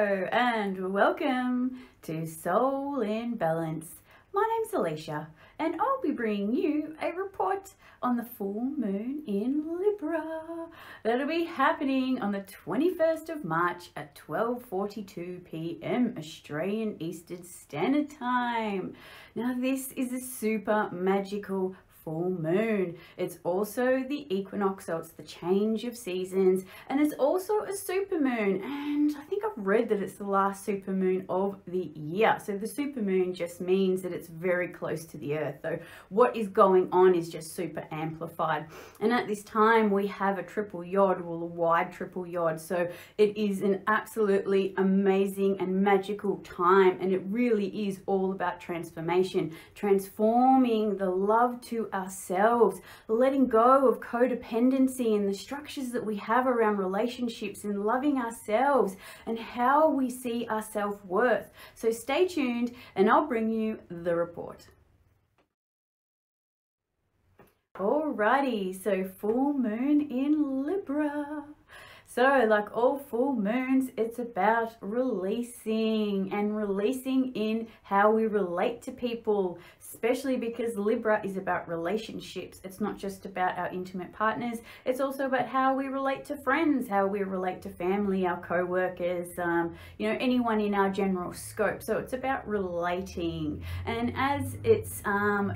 Hello and welcome to Soul in Balance. My name's Alicia and I'll be bringing you a report on the full moon in Libra. That'll be happening on the 21st of March at 12:42 p.m. Australian Eastern Standard Time. Now this is a super magical full moon. It's also the equinox, so it's the change of seasons, and it's also a super moon, and I think I've read that it's the last super moon of the year. So the super moon just means that it's very close to the earth, so what is going on is just super amplified. And at this time we have a triple yod, well, a wide triple yod, so it is an absolutely amazing and magical time, and it really is all about transformation, transforming the love to ourselves, letting go of codependency and the structures that we have around relationships, and loving ourselves and how we see our self-worth. So stay tuned and I'll bring you the report. Alrighty, so full moon in Libra. So like all full moons, it's about releasing and releasing in how we relate to people, especially because Libra is about relationships. It's not just about our intimate partners. It's also about how we relate to friends, how we relate to family, our co-workers, you know, anyone in our general scope. So it's about relating. And as it's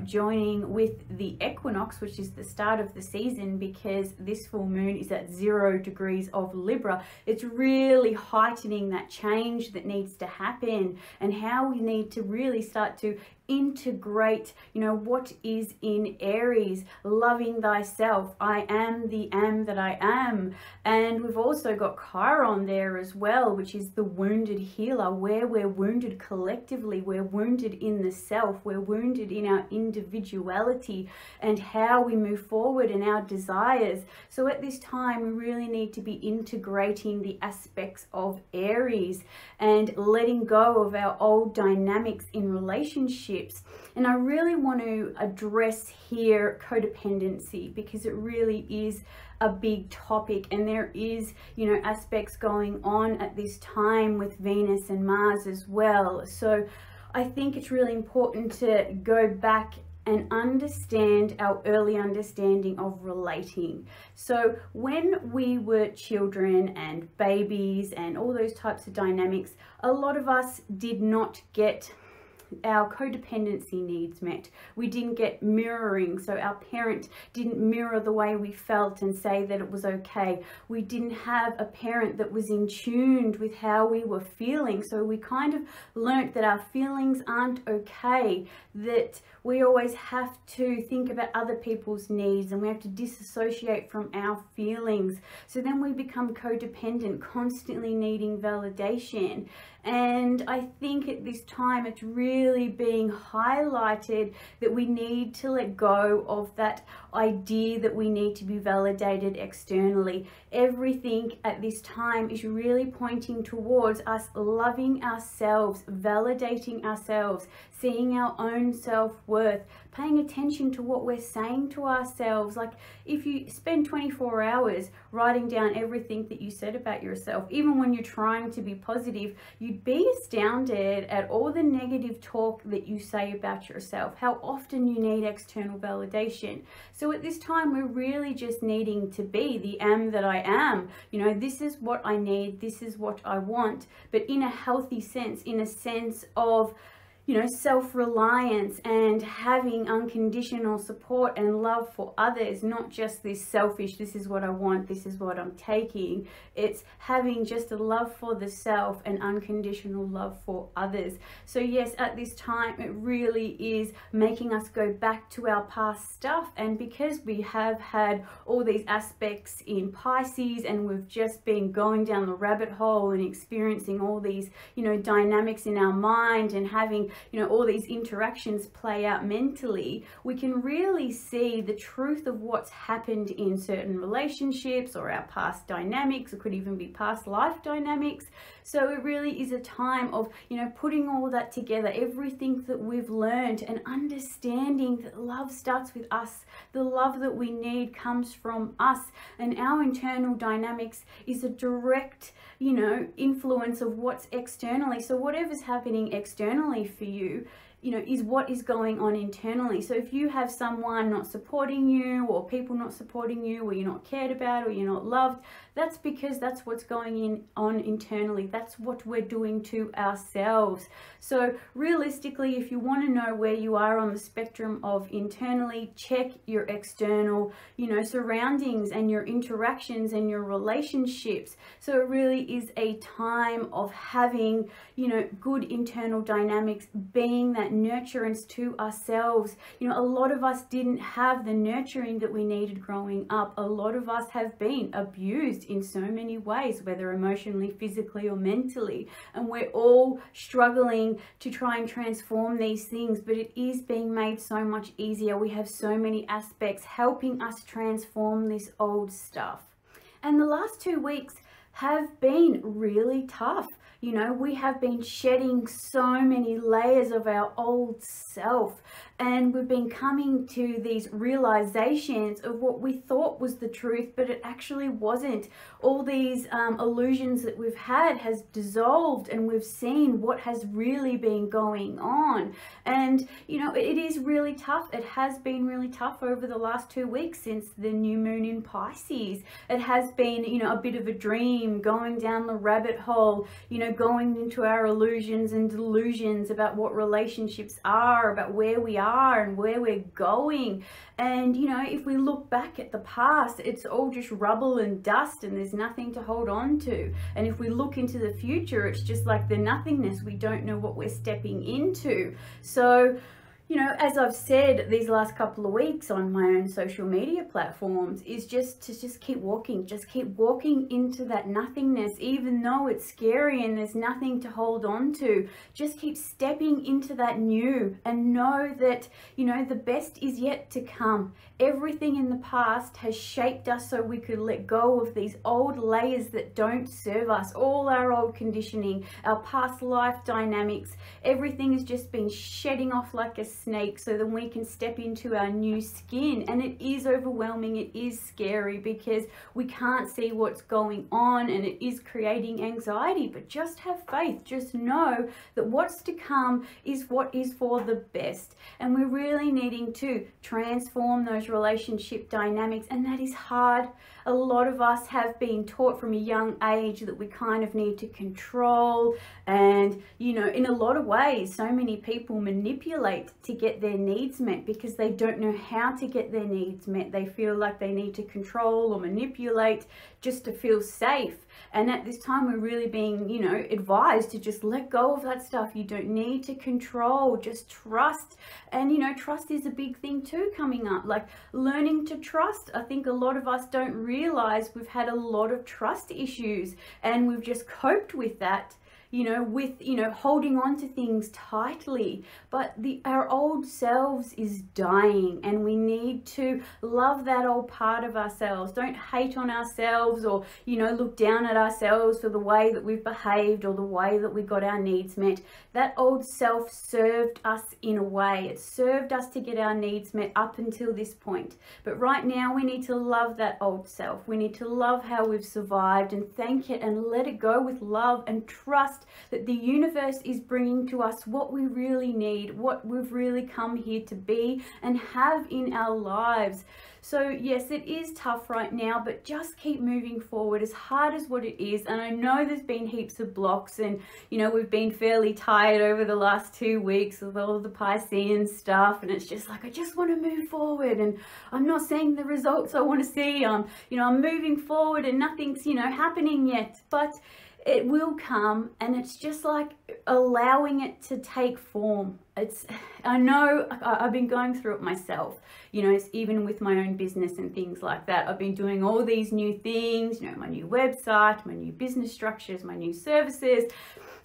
joining with the equinox, which is the start of the season, because this full moon is at 0 degrees of Libra, it's really heightening that change that needs to happen and how we need to really start to integrate, you know, what is in Aries, loving thyself. I am the am that I am. And we've also got Chiron there as well, which is the wounded healer, where we're wounded collectively, we're wounded in the self, we're wounded in our individuality and how we move forward in our desires. So at this time we really need to be integrating the aspects of Aries and letting go of our old dynamics in relationships. And I really want to address here codependency, because it really is a big topic, and there is, you know, aspects going on at this time with Venus and Mars as well. So I think it's really important to go back and understand our early understanding of relating. So when we were children and babies and all those types of dynamics, a lot of us did not get our codependency needs met. We didn't get mirroring, so our parent didn't mirror the way we felt and say that it was okay. We didn't have a parent that was in tune with how we were feeling, so we kind of learnt that our feelings aren't okay, that we always have to think about other people's needs and we have to disassociate from our feelings. So then we become codependent, constantly needing validation. And I think at this time it's really being highlighted that we need to let go of that idea that we need to be validated externally. Everything at this time is really pointing towards us loving ourselves, validating ourselves, seeing our own self-worth, paying attention to what we're saying to ourselves. Like if you spend 24 hours writing down everything that you said about yourself, even when you're trying to be positive, you'd be astounded at all the negative talk that you say about yourself, how often you need external validation. So at this time, we're really just needing to be the am that I am. You know, this is what I need, this is what I want, but in a healthy sense, in a sense of, you know, self-reliance and having unconditional support and love for others, not just this selfish, this is what I want, this is what I'm taking. It's having just a love for the self and unconditional love for others. So yes, at this time, it really is making us go back to our past stuff. And because we have had all these aspects in Pisces and we've just been going down the rabbit hole and experiencing all these, you know, dynamics in our mind and having, you know, all these interactions play out mentally, we can really see the truth of what's happened in certain relationships or our past dynamics. It could even be past life dynamics, So it really is a time of, you know, putting all that together, everything that we've learned, and understanding that love starts with us. The love that we need comes from us, and our internal dynamics is a direct, you know, influence of what's externally. So whatever's happening externally for you, you know, is what is going on internally. So if you have someone not supporting you, or people not supporting you, or you're not cared about, or you're not loved, that's because that's what's going on internally. That's what we're doing to ourselves. So realistically, if you want to know where you are on the spectrum of internally, check your external, you know, surroundings and your interactions and your relationships. So it really is a time of having, you know, good internal dynamics, being that nurturance to ourselves. You know, a lot of us didn't have the nurturing that we needed growing up. A lot of us have been abused in so many ways, whether emotionally, physically, or mentally, and we're all struggling to try and transform these things, but it is being made so much easier. We have so many aspects helping us transform this old stuff. And the last 2 weeks have been really tough. You know, we have been shedding so many layers of our old self, and we've been coming to these realizations of what we thought was the truth, but it actually wasn't. All these illusions that we've had has dissolved, and we've seen what has really been going on. And, you know, it is really tough. It has been really tough over the last 2 weeks since the new moon in Pisces. It has been, you know, a bit of a dream, going down the rabbit hole, you know, going into our illusions and delusions about what relationships are, about where we are and where we're going. And, you know, if we look back at the past, it's all just rubble and dust, and there's nothing to hold on to. And if we look into the future, it's just like the nothingness. We don't know what we're stepping into. So, you know, as I've said these last couple of weeks on my own social media platforms, is just to keep walking into that nothingness, even though it's scary and there's nothing to hold on to. Just keep stepping into that new, and know that, you know, the best is yet to come. Everything in the past has shaped us so we could let go of these old layers that don't serve us, all our old conditioning, our past life dynamics. Everything has just been shedding off like a snake, so then we can step into our new skin. And it is overwhelming, it is scary, because we can't see what's going on, and it is creating anxiety. But just have faith, just know that what's to come is what is for the best. And we're really needing to transform those relationship dynamics, and that is hard. A lot of us have been taught from a young age that we kind of need to control, and, you know, in a lot of ways, so many people manipulate to get their needs met because they don't know how to get their needs met. They feel like they need to control or manipulate just to feel safe. And at this time, we're really being, you know, advised to just let go of that stuff. You don't need to control, just trust. And, you know, trust is a big thing too coming up, like learning to trust. I think a lot of us don't realize we've had a lot of trust issues, and we've just coped with that, you know, with, you know, holding on to things tightly. But our old selves is dying, and we need to love that old part of ourselves. Don't hate on ourselves, or, you know, look down at ourselves for the way that we've behaved or the way that we got our needs met. That old self served us in a way. It served us to get our needs met up until this point. But right now, we need to love that old self. We need to love how we've survived, and thank it and let it go with love, and trust that the universe is bringing to us what we really need, what we've really come here to be and have in our lives. So yes, it is tough right now, but just keep moving forward, as hard as what it is. And I know there's been heaps of blocks, and, you know, we've been fairly tired over the last 2 weeks with all the Piscean stuff, and it's just like, I just want to move forward, and I'm not seeing the results I want to see. You know, I'm moving forward and nothing's, you know, happening yet, but it will come. And it's just like allowing it to take form. I know I've been going through it myself, you know, it's even with my own business and things like that. I've been doing all these new things, you know, my new website, my new business structures, my new services,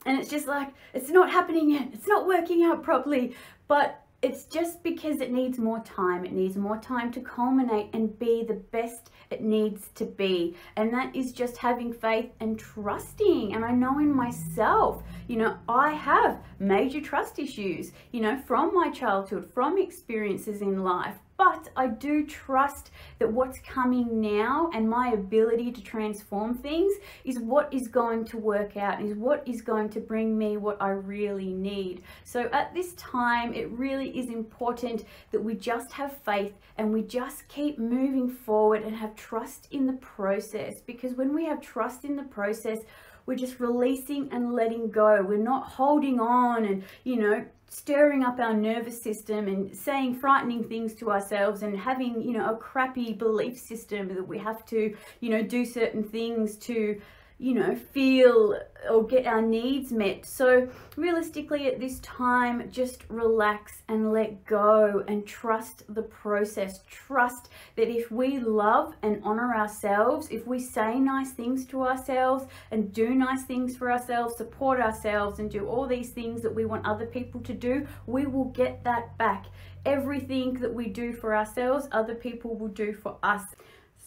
and it's just like, it's not happening yet, it's not working out properly. But it's just because it needs more time. It needs more time to culminate and be the best it needs to be. And that is just having faith and trusting. And I know in myself, you know, I have major trust issues, you know, from my childhood, from experiences in life. But I do trust that what's coming now and my ability to transform things is what is going to work out, is what is going to bring me what I really need. So at this time, it really is important that we just have faith and we just keep moving forward and have trust in the process. Because when we have trust in the process, we're just releasing and letting go. We're not holding on and, you know, stirring up our nervous system and saying frightening things to ourselves and having, you know, a crappy belief system that we have to, you know, do certain things to, you know, feel or get our needs met. So realistically at this time, just relax and let go and trust the process. Trust that if we love and honor ourselves, if we say nice things to ourselves and do nice things for ourselves, support ourselves and do all these things that we want other people to do, we will get that back. Everything that we do for ourselves, other people will do for us.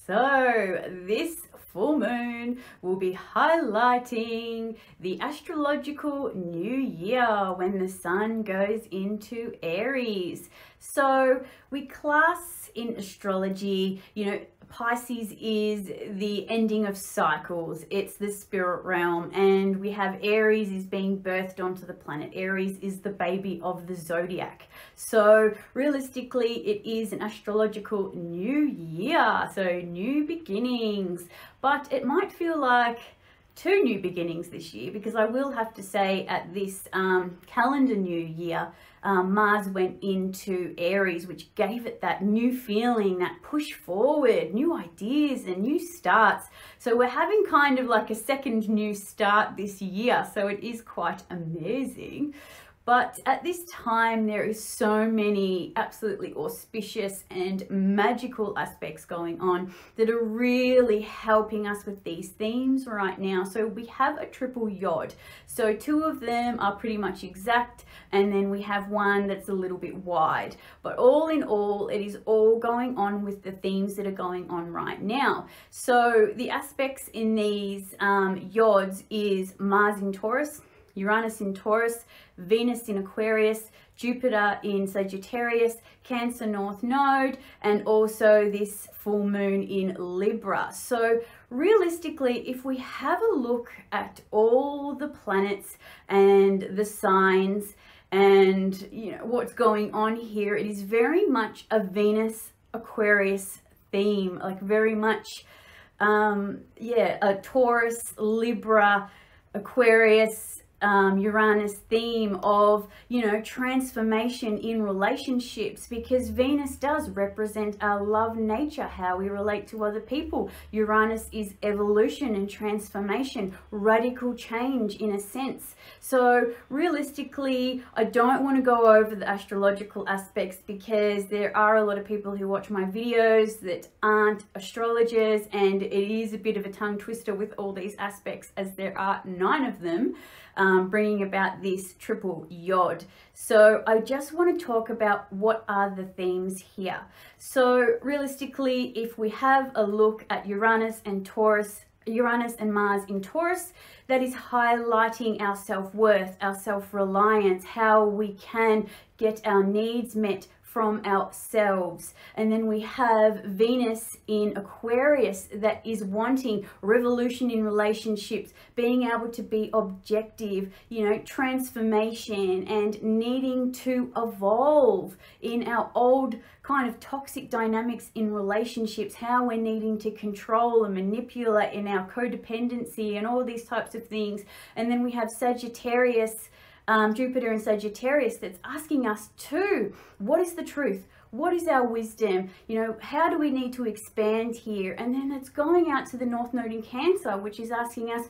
So this full moon will be highlighting the astrological new year when the sun goes into Aries. So we class in astrology, you know, Pisces is the ending of cycles. It's the spirit realm, and we have Aries is being birthed onto the planet. Aries is the baby of the zodiac. So realistically, it is an astrological new year, so new beginnings. But it might feel like two new beginnings this year, because I will have to say at this calendar new year, Mars went into Aries, which gave it that new feeling, that push forward, new ideas and new starts. So we're having kind of like a second new start this year. So it is quite amazing. But at this time, there is so many absolutely auspicious and magical aspects going on that are really helping us with these themes right now. So we have a triple yod. So two of them are pretty much exact, and then we have one that's a little bit wide. But all in all, it is all going on with the themes that are going on right now. So the aspects in these yods is Mars in Taurus, Uranus in Taurus, Venus in Aquarius, Jupiter in Sagittarius, Cancer North Node, and also this full moon in Libra. So realistically, if we have a look at all the planets and the signs and, you know, what's going on here, it is very much a Venus Aquarius theme, like very much a Taurus, Libra, Aquarius, Uranus theme of, you know, transformation in relationships, because Venus does represent our love nature, how we relate to other people. Uranus is evolution and transformation, radical change in a sense. So realistically, I don't want to go over the astrological aspects because there are a lot of people who watch my videos that aren't astrologers, and it is a bit of a tongue twister with all these aspects, as there are 9 of them. Bringing about this triple yod. So I just want to talk about what are the themes here. So realistically, if we have a look at Uranus and Taurus, Uranus and Mars in Taurus, that is highlighting our self-worth, our self-reliance, how we can get our needs met from ourselves. And then we have Venus in Aquarius, that is wanting revolution in relationships, being able to be objective, you know, transformation, and needing to evolve in our old kind of toxic dynamics in relationships, how we're needing to control and manipulate in our codependency and all these types of things. And then we have Sagittarius, Jupiter in Sagittarius, that's asking us too, what is the truth? What is our wisdom? You know, how do we need to expand here? And then it's going out to the North Node in Cancer, which is asking us,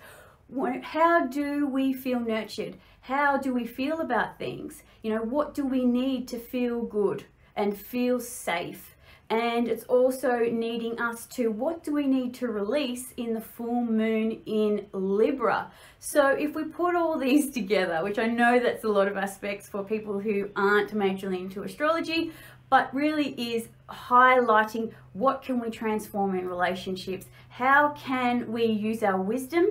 how do we feel nurtured? How do we feel about things? You know, what do we need to feel good and feel safe? And it's also needing us to, what do we need to release in the full moon in Libra? So if we put all these together, which I know that's a lot of aspects for people who aren't majorly into astrology, but really is highlighting what can we transform in relationships? How can we use our wisdom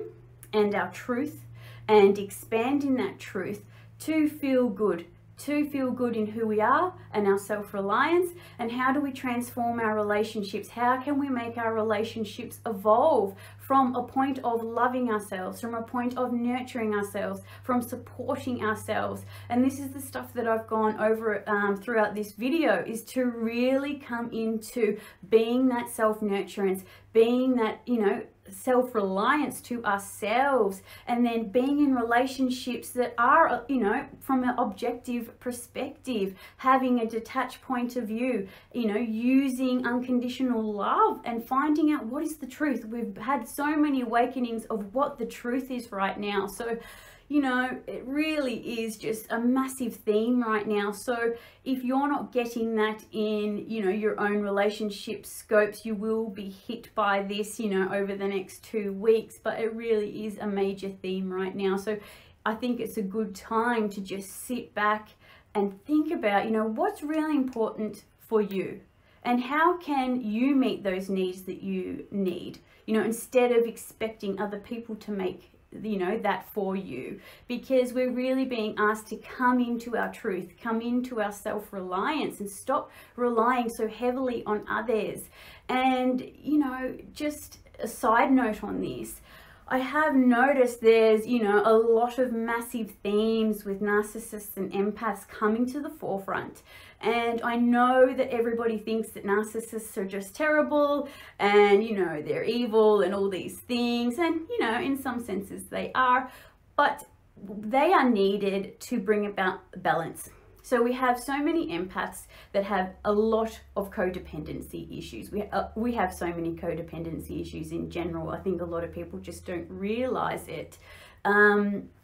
and our truth and expand in that truth to feel good in who we are and our self-reliance? And how do we transform our relationships? How can we make our relationships evolve from a point of loving ourselves, from a point of nurturing ourselves, from supporting ourselves? And this is the stuff that I've gone over throughout this video, is to really come into being that self-nurturance, being that, you know, self-reliance to ourselves, and then being in relationships that are, you know, from an objective perspective, having a detached point of view, you know, using unconditional love and finding out what is the truth. We've had so many awakenings of what the truth is right now. So, you know, it really is just a massive theme right now. So if you're not getting that in, you know, your own relationship scopes, you will be hit by this, you know, over the next 2 weeks. But it really is a major theme right now. So I think it's a good time to just sit back and think about, you know, what's really important for you and how can you meet those needs that you need, you know, instead of expecting other people to make, you know, that for you, because we're really being asked to come into our truth, come into our self-reliance and stop relying so heavily on others. And, you know, just a side note on this, I have noticed there's, you know, a lot of massive themes with narcissists and empaths coming to the forefront. And I know that everybody thinks that narcissists are just terrible and, you know, they're evil and all these things. And, you know, in some senses they are, but they are needed to bring about balance. So we have so many empaths that have a lot of codependency issues. We have so many codependency issues in general. I think a lot of people just don't realize it.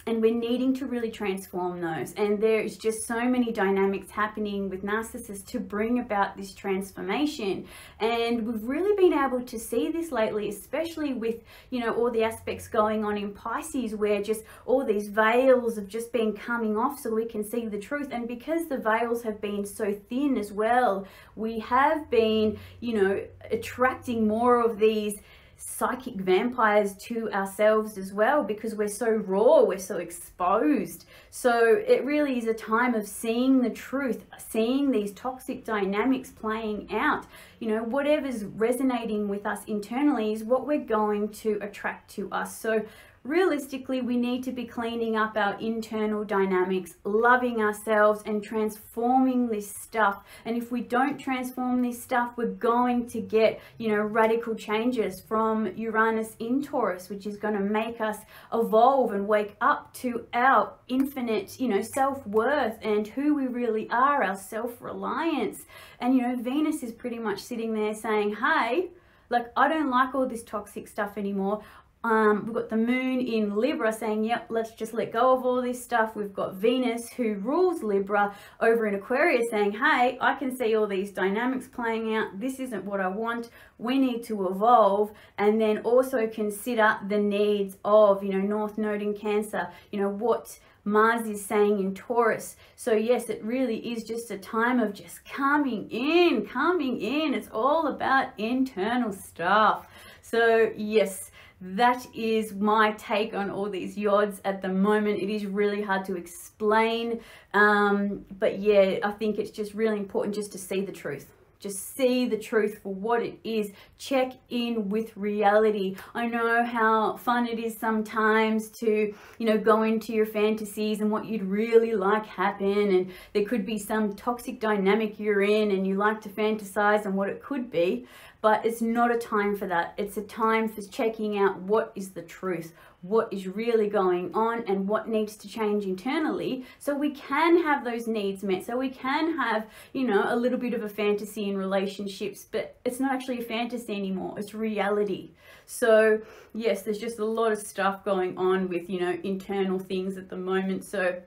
And we're needing to really transform those. And there's just so many dynamics happening with narcissists to bring about this transformation. And we've really been able to see this lately, especially with, you know, all the aspects going on in Pisces, where just all these veils have just been coming off so we can see the truth. And because the veils have been so thin as well, we have been, you know, attracting more of these psychic vampires to ourselves as well, because we're so raw, we're so exposed. So it really is a time of seeing the truth, seeing these toxic dynamics playing out. You know, whatever's resonating with us internally is what we're going to attract to us. So realistically, we need to be cleaning up our internal dynamics, loving ourselves and transforming this stuff. And if we don't transform this stuff, we're going to get, you know, radical changes from Uranus in Taurus, which is going to make us evolve and wake up to our infinite, you know, self-worth and who we really are, our self-reliance. And, you know, Venus is pretty much sitting there saying, hey, like, I don't like all this toxic stuff anymore. We've got the moon in Libra saying, yep, let's just let go of all this stuff. We've got Venus, who rules Libra, over in Aquarius saying, hey, I can see all these dynamics playing out. This isn't what I want. We need to evolve. And then also consider the needs of, you know, North Node in Cancer, you know, what Mars is saying in Taurus. So yes, it really is just a time of just coming in. It's all about internal stuff. So yes, that is my take on all these yods at the moment. It is really hard to explain, but yeah, I think it's just really important just to see the truth. Just see the truth for what it is. Check in with reality. I know how fun it is sometimes to, you know, go into your fantasies and what you'd really like happen, and there could be some toxic dynamic you're in and you like to fantasize on what it could be, but it's not a time for that. It's a time for checking out what is the truth, what is really going on, and what needs to change internally so we can have those needs met, so we can have, you know, a little bit of a fantasy in relationships, but it's not actually a fantasy anymore, it's reality. So yes, there's just a lot of stuff going on with, you know, internal things at the moment. So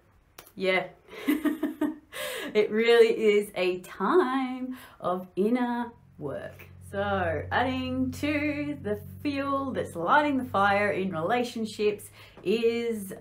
yeah, it really is a time of inner work. So adding to the fuel that's lighting the fire in relationships is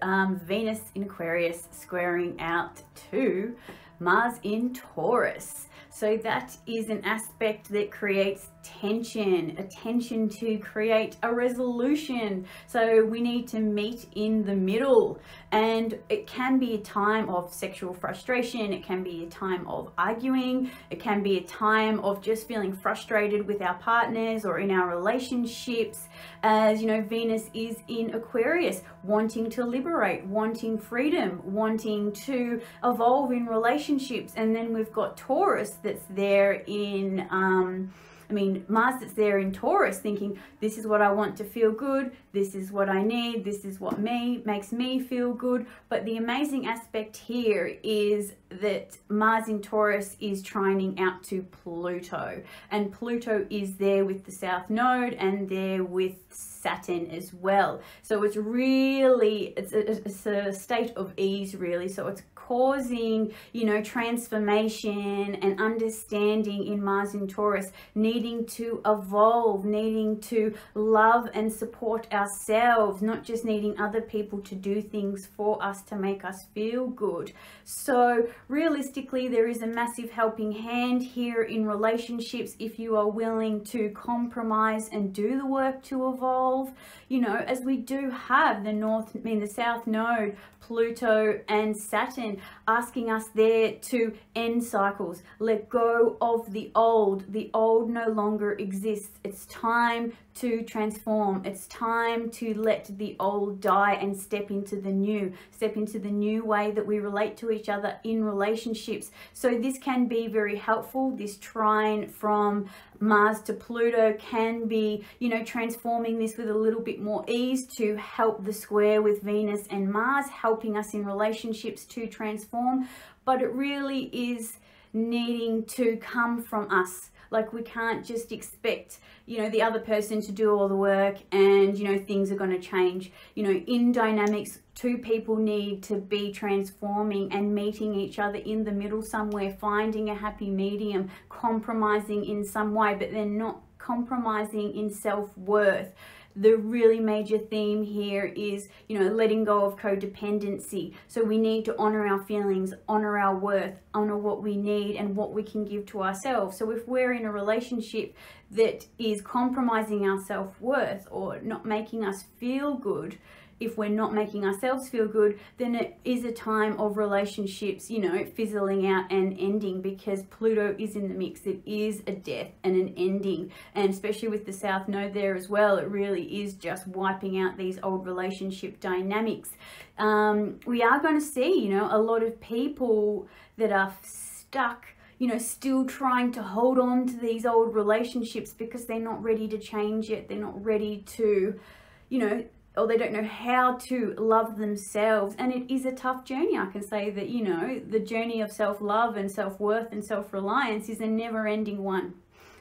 Venus in Aquarius squaring out to Mars in Taurus. So that is an aspect that creates tension, a tension to create a resolution. So we need to meet in the middle, and it can be a time of sexual frustration. It can be a time of arguing. It can be a time of just feeling frustrated with our partners or in our relationships. As you know, Venus is in Aquarius, wanting to liberate, wanting freedom, wanting to evolve in relationships. And then we've got Taurus that's there in Mars that's there in Taurus, thinking this is what I want to feel good, this is what I need, this is what makes me feel good. But the amazing aspect here is that Mars in Taurus is trining out to Pluto, and Pluto is there with the South Node and there with Saturn as well. So it's really, it's a state of ease really. So it's causing, you know, transformation and understanding in Mars in Taurus, needing to evolve, needing to love and support ourselves, not just needing other people to do things for us to make us feel good. So realistically, there is a massive helping hand here in relationships if you are willing to compromise and do the work to evolve. You know, as we do have the South Node, Pluto and Saturn asking us there to end cycles, let go of the old. The old no longer exists. It's time to transform. It's time to let the old die and step into the new way that we relate to each other in relationships. So this can be very helpful. This trine from Mars to Pluto can be, you know, transforming this with a little bit more ease to help the square with Venus and Mars, helping us in relationships to transform. But it really is needing to come from us. Like, we can't just expect, you know, the other person to do all the work and, you know, things are going to change. You know, in dynamics, two people need to be transforming and meeting each other in the middle somewhere, finding a happy medium, compromising in some way, but then not compromising in self-worth. The really major theme here is, you know, letting go of codependency. So we need to honor our feelings, honor our worth, honor what we need and what we can give to ourselves. So if we're in a relationship that is compromising our self-worth or not making us feel good, if we're not making ourselves feel good, then it is a time of relationships, you know, fizzling out and ending, because Pluto is in the mix. It is a death and an ending. And especially with the South Node there as well, it really is just wiping out these old relationship dynamics. We are going to see, you know, a lot of people that are stuck, you know, still trying to hold on to these old relationships because they're not ready to change it. They're not ready to, you know, or they don't know how to love themselves. And it is a tough journey. I can say that, you know, the journey of self-love and self-worth and self-reliance is a never-ending one.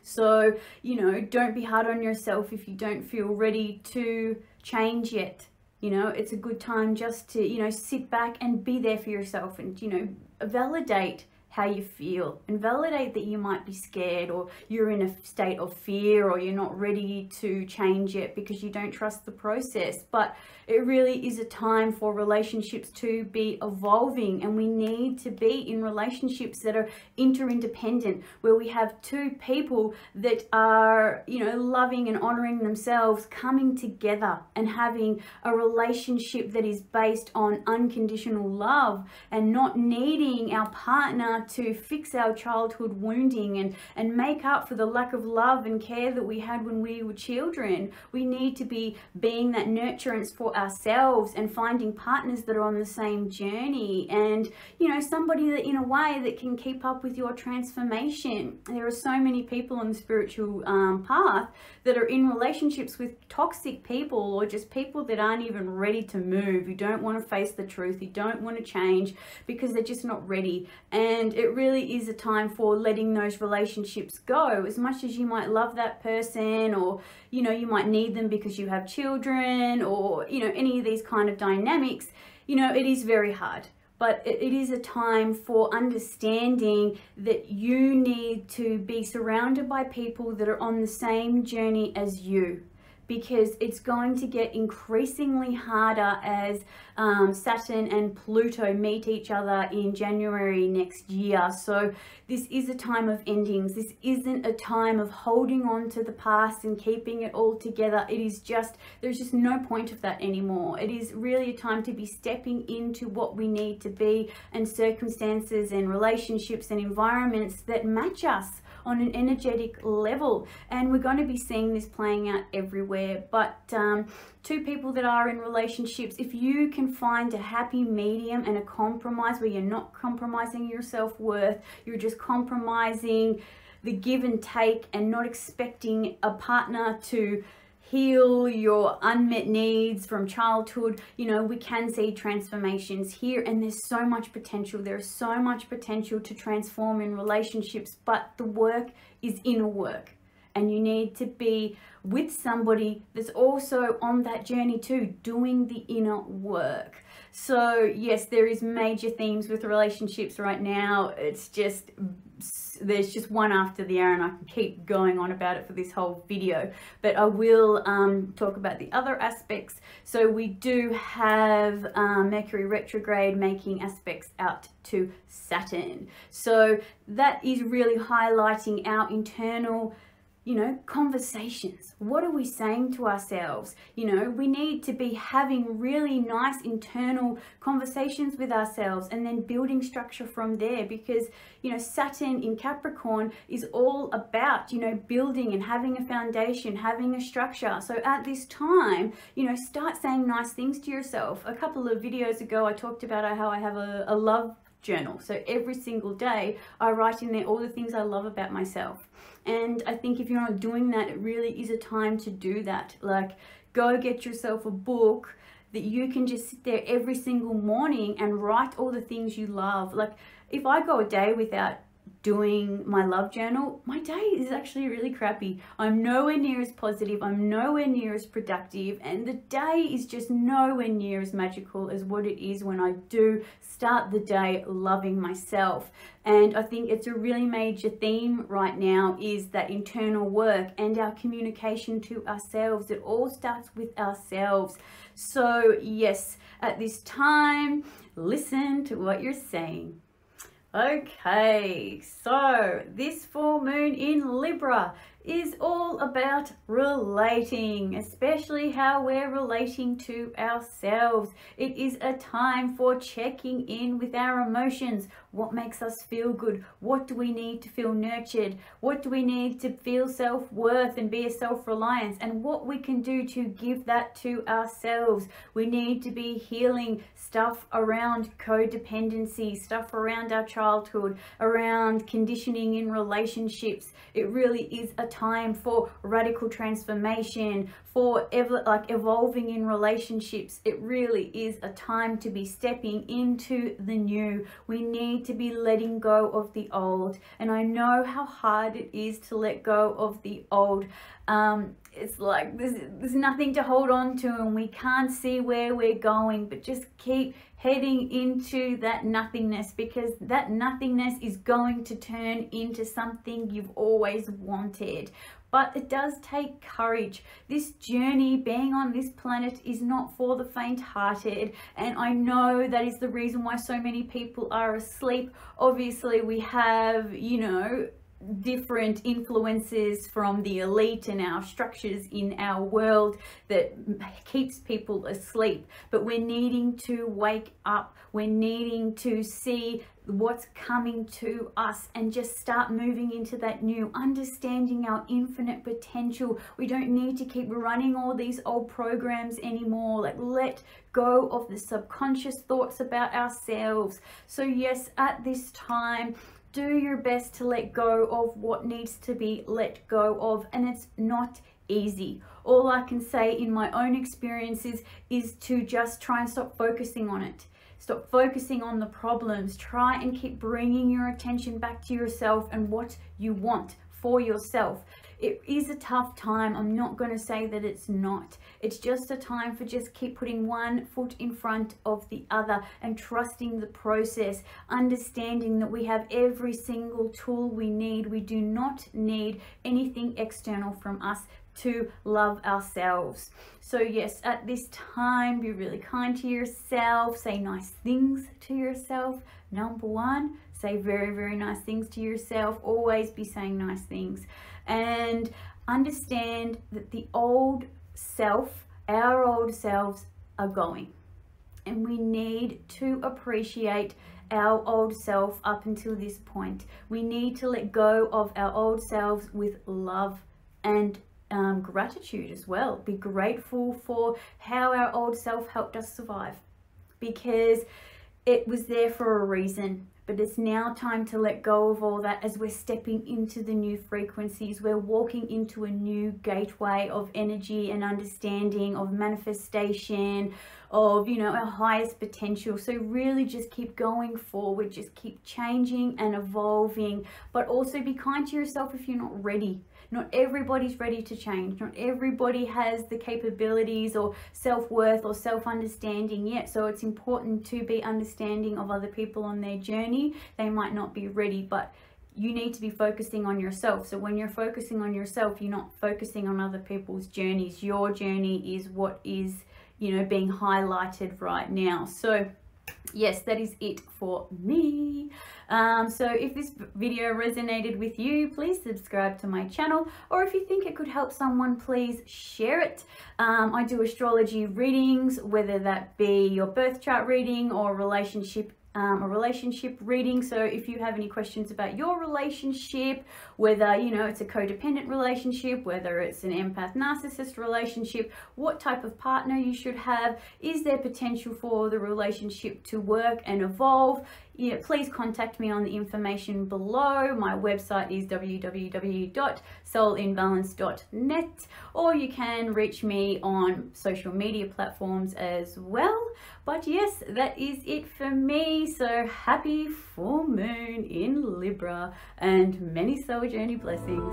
So, you know, don't be hard on yourself if you don't feel ready to change yet. You know, it's a good time just to, you know, sit back and be there for yourself and, you know, validate how you feel and validate that you might be scared or you're in a state of fear or you're not ready to change it because you don't trust the process. But it really is a time for relationships to be evolving, and we need to be in relationships that are interdependent, where we have two people that are, you know, loving and honoring themselves, coming together and having a relationship that is based on unconditional love and not needing our partner to fix our childhood wounding and make up for the lack of love and care that we had when we were children. We need to be being that nurturance for ourselves and finding partners that are on the same journey, and, you know, somebody that in a way that can keep up with your transformation. There are so many people on the spiritual path that are in relationships with toxic people, or just people that aren't even ready to move, who don't want to face the truth, who don't want to change because they're just not ready. And it really is a time for letting those relationships go. As much as you might love that person, or, you know, you might need them because you have children, or, you know, any of these kind of dynamics, you know, it is very hard. but it is a time for understanding that you need to be surrounded by people that are on the same journey as you, because it's going to get increasingly harder as Saturn and Pluto meet each other in January next year. So this is a time of endings. This isn't a time of holding on to the past and keeping it all together. It is just, there's just no point of that anymore. It is really a time to be stepping into what we need to be, and circumstances and relationships and environments that match us on an energetic level. And we're going to be seeing this playing out everywhere. But two people that are in relationships, if you can find a happy medium and a compromise where you're not compromising your self-worth, you're just compromising the give and take and not expecting a partner to heal your unmet needs from childhood, you know, we can see transformations here, and there's so much potential. There's so much potential to transform in relationships, but the work is inner work, and you need to be with somebody that's also on that journey too, doing the inner work. So yes, there is major themes with relationships right now. It's just, there's just one after the other, and I can keep going on about it for this whole video, but I will talk about the other aspects. So we do have Mercury retrograde making aspects out to Saturn. So that is really highlighting our internal, you know, conversations. What are we saying to ourselves? You know, we need to be having really nice internal conversations with ourselves, and then building structure from there, because, you know, Saturn in Capricorn is all about, you know, building and having a foundation, having a structure. So at this time, you know, start saying nice things to yourself. A couple of videos ago, I talked about how I have a love journal. So every single day I write in there all the things I love about myself. And I think if you're not doing that, it really is a time to do that. Like, go get yourself a book that you can just sit there every single morning and write all the things you love. Like, if I go a day without doing my love journal, my day is actually really crappy. I'm nowhere near as positive, I'm nowhere near as productive, and the day is just nowhere near as magical as what it is when I do start the day loving myself. And I think it's a really major theme right now, is that internal work and our communication to ourselves. It all starts with ourselves. So yes, at this time, listen to what you're saying. Okay, so this full moon in Libra is all about relating, especially how we're relating to ourselves. It is a time for checking in with our emotions. What makes us feel good? What do we need to feel nurtured? What do we need to feel self-worth and be a self-reliance? And what we can do to give that to ourselves. We need to be healing stuff around codependency, stuff around our childhood, around conditioning in relationships. It really is a time for radical transformation, for evolving in relationships. It really is a time to be stepping into the new. We need to be letting go of the old, and I know how hard it is to let go of the old. It's like there's nothing to hold on to, and we can't see where we're going, but just keep heading into that nothingness, because that nothingness is going to turn into something you've always wanted. But it does take courage. This journey, being on this planet, is not for the faint-hearted, and I know that is the reason why so many people are asleep. Obviously, we have, you know, different influences from the elite and our structures in our world that keeps people asleep, but we're needing to wake up. We're needing to see what's coming to us and just start moving into that new, understanding our infinite potential. We don't need to keep running all these old programs anymore. Like, let go of the subconscious thoughts about ourselves. So yes, at this time, do your best to let go of what needs to be let go of, and it's not easy. All I can say in my own experiences is to just try and stop focusing on it. Stop focusing on the problems. Try and keep bringing your attention back to yourself and what you want for yourself. It is a tough time. I'm not going to say that it's not. It's just a time for just keep putting one foot in front of the other and trusting the process, understanding that we have every single tool we need. We do not need anything external from us to love ourselves. So yes, at this time, be really kind to yourself, say nice things to yourself. Number one, say very, very nice things to yourself. Always be saying nice things. And understand that the old self, our old selves are going. And we need to appreciate our old self up until this point. We need to let go of our old selves with love and gratitude as well. Be grateful for how our old self helped us survive, because it was there for a reason. But it's now time to let go of all that as we're stepping into the new frequencies. We're walking into a new gateway of energy and understanding, of manifestation, of, you know, our highest potential. So really just keep going forward, just keep changing and evolving, but also be kind to yourself if you're not ready. Not everybody's ready to change. Not everybody has the capabilities or self-worth or self-understanding yet. So it's important to be understanding of other people on their journey. They might not be ready, but you need to be focusing on yourself. So when you're focusing on yourself, you're not focusing on other people's journeys. Your journey is what is, you know, being highlighted right now. So yes, that is it for me. So if this video resonated with you, please subscribe to my channel, or if you think it could help someone, please share it. I do astrology readings, whether that be your birth chart reading or a relationship reading. So if you have any questions about your relationship, whether, you know, it's a codependent relationship, whether it's an empath narcissist relationship, what type of partner you should have, is there potential for the relationship to work and evolve, please contact me on the information below. My website is www.soulinbalance.net, or you can reach me on social media platforms as well. But yes, that is it for me. So happy full moon in Libra and many soul journey blessings.